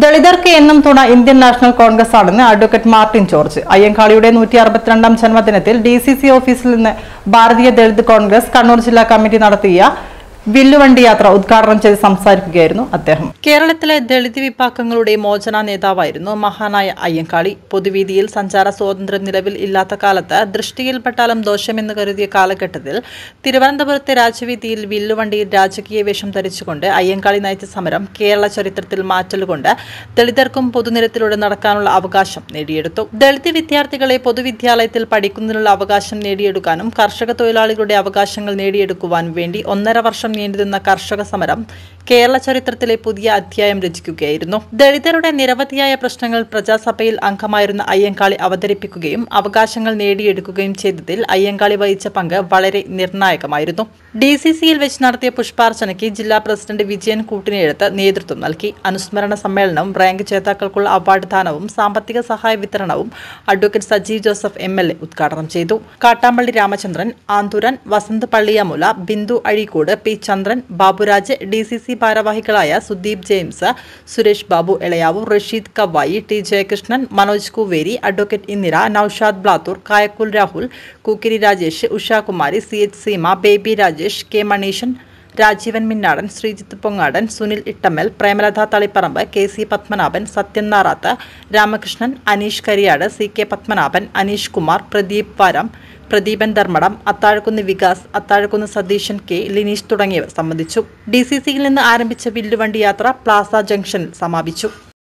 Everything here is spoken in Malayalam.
ദളിതർക്ക് എന്നും തുണ ഇന്ത്യൻ നാഷണൽ കോൺഗ്രസ് ആണെന്ന് അഡ്വക്കേറ്റ് മാർട്ടിൻ ജോർജ്. അയ്യങ്കാളിയുടെ 162ാം ജന്മദിനത്തിൽ DCC ഓഫീസിൽ നിന്ന് ഭാരതീയ ദളിത് കോൺഗ്രസ് കണ്ണൂർ ജില്ലാ കമ്മിറ്റി നടത്തിയ വില്ലുവണ്ടി യാത്ര ഉദ്ഘാടനം ചെയ്ത് സംസാരിക്കുകയായിരുന്നു അദ്ദേഹം. കേരളത്തിലെ ദളിത് വിഭാഗങ്ങളുടെ മോചന നേതാവായിരുന്നു മഹാനായ അയ്യങ്കാളി. പൊതുവീതിയിൽ സഞ്ചാര സ്വാതന്ത്ര്യം നിലവിൽ ഇല്ലാത്ത കാലത്ത് ദൃഷ്ടിയിൽപ്പെട്ടാലും ദോഷമെന്ന് കരുതിയ കാലഘട്ടത്തിൽ തിരുവനന്തപുരത്തെ രാജവീതിയിൽ വില്ലുവണ്ടിയിൽ രാജകീയ വേഷം ധരിച്ചുകൊണ്ട് അയ്യങ്കാളി നയിച്ച സമരം കേരള ചരിത്രത്തിൽ മാറ്റലുകൊണ്ട് ദളിതർക്കും പൊതുനിരത്തിലൂടെ നടക്കാനുള്ള അവകാശം നേടിയെടുത്തു. ദളിത് വിദ്യാർത്ഥികളെ പൊതുവിദ്യാലയത്തിൽ പഠിക്കുന്നതിനുള്ള അവകാശം നേടിയെടുക്കാനും കർഷക തൊഴിലാളികളുടെ അവകാശങ്ങൾ നേടിയെടുക്കുവാനും വേണ്ടി 1.5 വർഷം നീണ്ടുനിന്ന കർഷക സമരം കേരള ചരിത്രത്തിലെ പുതിയ അധ്യായം രചിക്കുകയായിരുന്നു. ദളിതരുടെ നിരവധിയായ പ്രശ്നങ്ങൾ പ്രജാസഭയിൽ അംഗമായിരുന്ന അയ്യങ്കാളി അവതരിപ്പിക്കുകയും അവകാശങ്ങൾ നേടിയെടുക്കുകയും ചെയ്തതിൽ അയ്യങ്കാളി വഹിച്ച പങ്ക് വളരെ നിർണായകമായിരുന്നു. DCCയിൽ വെച്ച് നടത്തിയ പുഷ്പാർച്ചനയ്ക്ക് ജില്ലാ പ്രസിഡന്റ് വിജയൻ കൂട്ടിനെഴുത്ത് നേതൃത്വം നൽകി. അനുസ്മരണ സമ്മേളനവും റാങ്ക് ജേതാക്കൾക്കുള്ള അവാർഡ് ദാനവും സാമ്പത്തിക സഹായ വിതരണവും അഡ്വക്കേറ്റ് സജീവ് ജോസഫ് MLA ഉദ്ഘാടനം ചെയ്തു. കാട്ടാമ്പള്ളി രാമചന്ദ്രൻ, ആന്തൂരൻ, വസന്ത് പള്ളിയാമുല, ബിന്ദു അഴീക്കോട്, P. ചന്ദ്രൻ, ബാബുരാജ്, DCC ഭാരവാഹികളായ Sudeep James, Suresh Babu Elayavoor, Rasheed Kavayi, T. Jayakrishnan, Manoj Kuveri, advocate Indira, Noushad Blathur, Kayakkul Rahul, Kookkiri Rajesh, Ushakumari, CH Seema, Baby Rajesh, K. Maneeshan, Rajeevan Minnadan, Sreejith Pongadan, Sunil Ittammal, Premalatha Taliparamba, KC Padmanabhan, Sathyan Narath, Ramakrishnan, Aneesh Kariyad, CK Padmanabhan, Aneesh Kumar, Pradeep Varam, Pradeepan Dharmadam, Athazhakunnu Vikas, Athazhakunnu Satheesan K, Lineesh തുടങ്ങിയവർ സംബന്ധിച്ചു. DCCയിൽ നിന്ന് ആരംഭിച്ച വില്ലുവണ്ടി യാത്ര പ്ലാസ ജംഗ്ഷനിൽ സമാപിച്ചു.